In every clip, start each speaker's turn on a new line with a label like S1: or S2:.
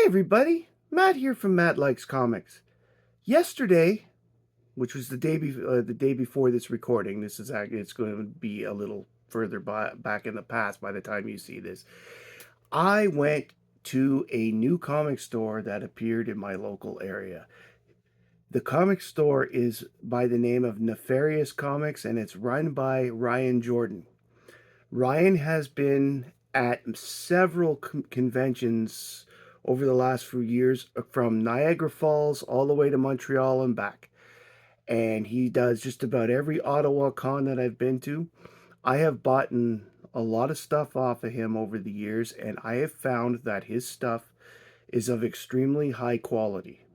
S1: everybody, Matt here from Matt Likes Comics. Yesterday, which was the day before this recording, it's going to be a little further back in the past by the time you see this. I went to a new comic store that appeared in my local area. The comic store is by the name of Nefarious Comics, and it's run by Ryan Jordan. Ryan has been at several conventions over the last few years, from Niagara Falls all the way to Montreal and back. And he does just about every Ottawa con that I've been to. I have bought a lot of stuff off of him over the years, and I have found that his stuff is of extremely high quality.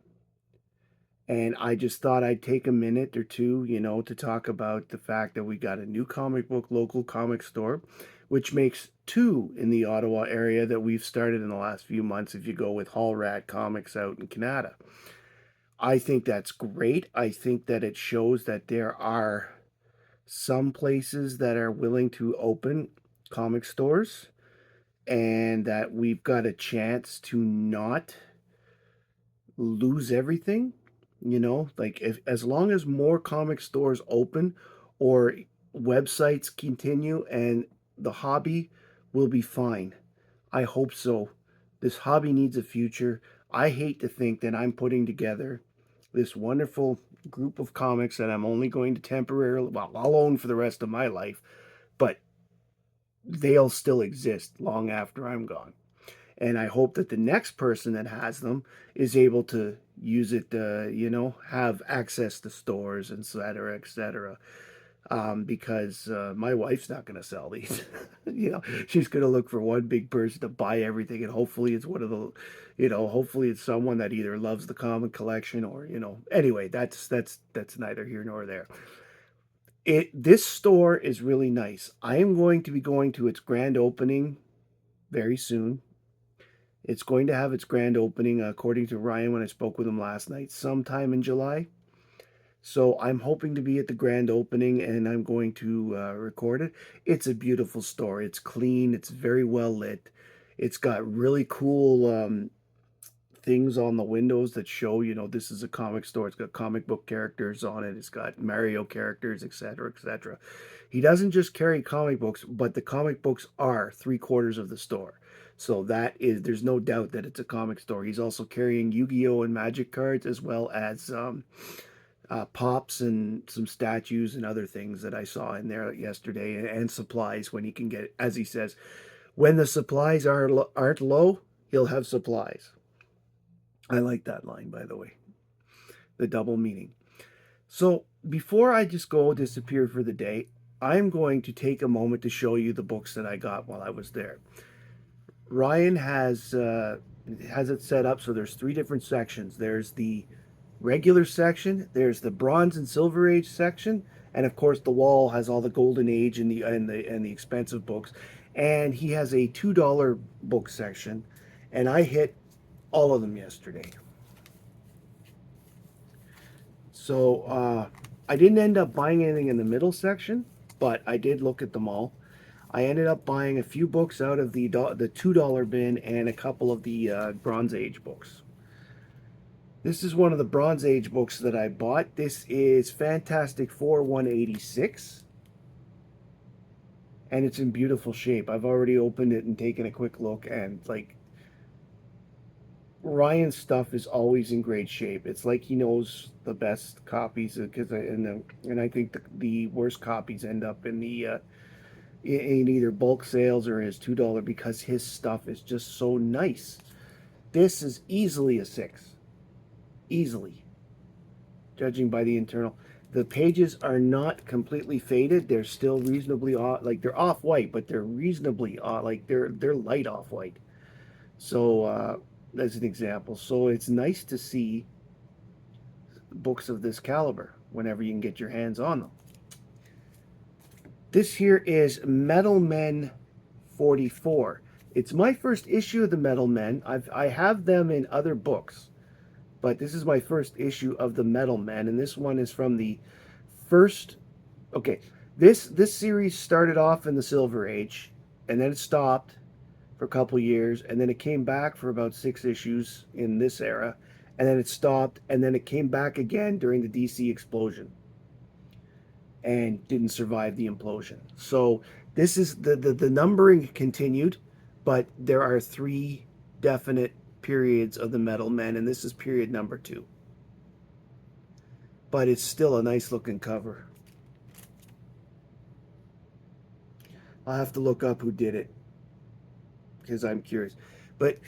S1: And I just thought I'd take a minute or two, to talk about the fact that we got a new comic book local comic store, which makes two in the Ottawa area that we've started in the last few months if you go with Hall Rat Comics out in Canada. I think that's great. I think that it shows that there are some places that are willing to open comic stores and that we've got a chance to not lose everything. Like, if as long as more comic stores open or websites continue, and the hobby will be fine. I hope so. This hobby needs a future. I hate to think that I'm putting together this wonderful group of comics that I'm only going to temporarily, well, I'll own for the rest of my life, but they'll still exist long after I'm gone. And I hope that the next person that has them is able to use it, have access to stores, et cetera, et cetera. Because my wife's not going to sell these. She's going to look for one big person to buy everything, and hopefully it's hopefully it's someone that either loves the comic collection or, Anyway, that's neither here nor there. This store is really nice. I am going to be going to its grand opening very soon. It's going to have its grand opening, according to Ryan when I spoke with him last night, sometime in July. So I'm hoping to be at the grand opening, and I'm going to record it. It's a beautiful store. It's clean. It's very well lit. It's got really cool things on the windows that show, this is a comic store. It's got comic book characters on it. It's got Mario characters, etc., etc. He doesn't just carry comic books, but the comic books are 3/4 of the store. So there's no doubt that it's a comic store. He's also carrying Yu-Gi-Oh! And Magic cards, as well as pops and some statues and other things that I saw in there yesterday, and supplies when he can get, as he says, when the supplies aren't low, he'll have supplies. I like that line, by the way, the double meaning. So before I just go disappear for the day, I'm going to take a moment to show you the books that I got while I was there. Ryan has it set up so there's three different sections. There's the regular section, there's the Bronze and Silver Age section, and of course the wall has all the Golden Age and the expensive books. And he has a $2 book section, and I hit all of them yesterday. So I didn't end up buying anything in the middle section, but I did look at them all. I ended up buying a few books out of the $2 bin and a couple of the Bronze Age books. This is one of the Bronze Age books that I bought. This is Fantastic Four 186. And it's in beautiful shape. I've already opened it and taken a quick look, and like, Ryan's stuff is always in great shape. It's like he knows the best copies, and I think the worst copies end up in either bulk sales or his $2, because his stuff is just so nice. This is easily a 6. Easily. Judging by the internal. The pages are not completely faded. They're still reasonably like, they're off-white, but they're reasonably like they're light off-white. So as an example. So it's nice to see books of this caliber whenever you can get your hands on them. This here is Metal Men 44. It's my first issue of the Metal Men. I have them in other books, but this is my first issue of the Metal Men, and this one is from the first. Okay, this series started off in the Silver Age, and then it stopped for a couple years, and then it came back for about 6 issues in this era, and then it stopped, and then it came back again during the DC explosion and didn't survive the implosion. So this is the numbering continued, but there are 3 definite periods of the Metal Men, and this is period number 2. But it's still a nice looking cover. I'll have to look up who did it because I'm curious. But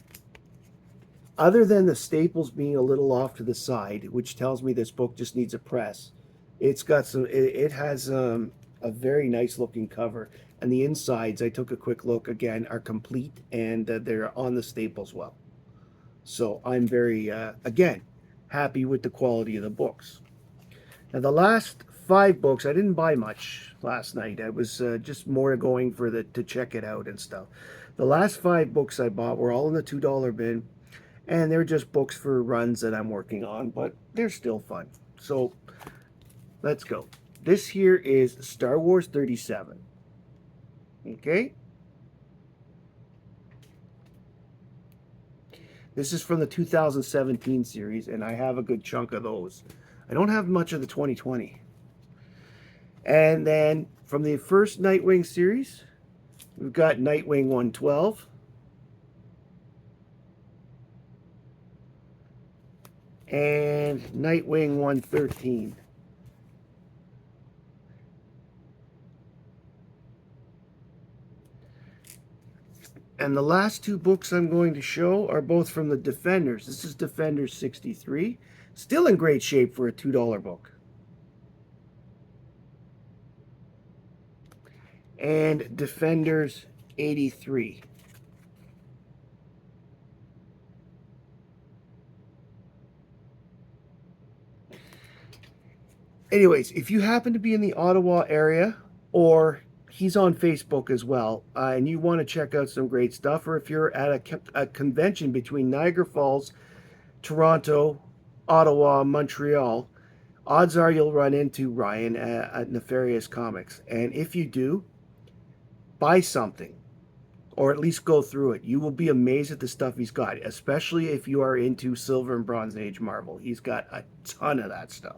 S1: other than the staples being a little off to the side, which tells me this book just needs a press, it's got some. It has a very nice looking cover, and the insides, I took a quick look again, are complete, and they're on the staples well. So I'm very again happy with the quality of the books. Now the last 5 books, I didn't buy much last night. I was just more going for to check it out and stuff. The last 5 books I bought were all in the $2 bin, and they're just books for runs that I'm working on, but they're still fun. So let's go. This here is Star Wars 37. Okay? This is from the 2017 series, and I have a good chunk of those. I don't have much of the 2020. And then from the first Nightwing series, we've got Nightwing 112. And Nightwing 113. And the last 2 books I'm going to show are both from the Defenders. This is Defenders 63. Still in great shape for a $2 book. And Defenders 83. Anyways, if you happen to be in the Ottawa area, or he's on Facebook as well, and you want to check out some great stuff, or if you're at a convention between Niagara Falls, Toronto, Ottawa, Montreal, odds are you'll run into Ryan at Nefarious Comics. And if you do, buy something, or at least go through it. You will be amazed at the stuff he's got, especially if you are into Silver and Bronze Age Marvel. He's got a ton of that stuff.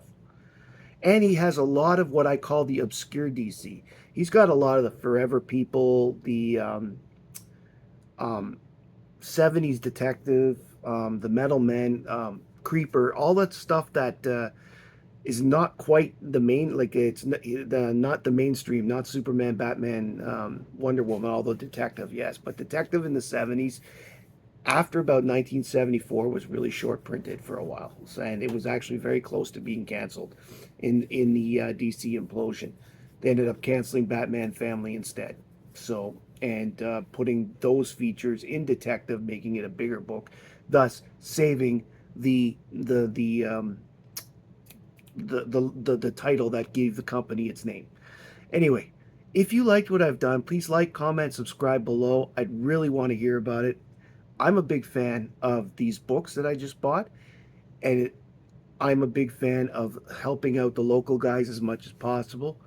S1: And he has a lot of what I call the obscure DC. He's got a lot of the Forever People, the 70s Detective, the Metal Men, Creeper, all that stuff that is not quite the main, like it's not the mainstream, not Superman, Batman, Wonder Woman, although Detective, yes. But Detective in the 70s, after about 1974, was really short printed for a while, and it was actually very close to being canceled in the DC implosion. They ended up canceling Batman Family instead. So, and putting those features in Detective, making it a bigger book, thus saving the title that gave the company its name. Anyway, if you liked what I've done, please like, comment, subscribe below. I'd really want to hear about it. I'm a big fan of these books that I just bought, and I'm a big fan of helping out the local guys as much as possible.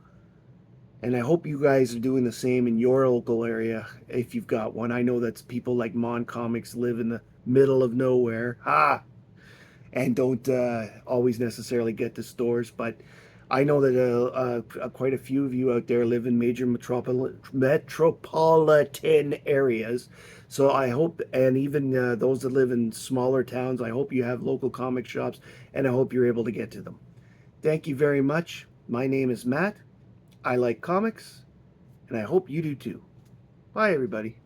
S1: And I hope you guys are doing the same in your local area if you've got one. I know that people like Mon Comics live in the middle of nowhere. And don't always necessarily get to stores, but I know that quite a few of you out there live in major metropolitan areas. So I hope, and even those that live in smaller towns, I hope you have local comic shops, and I hope you're able to get to them. Thank you very much. My name is Matt. I like comics, and I hope you do too. Bye, everybody.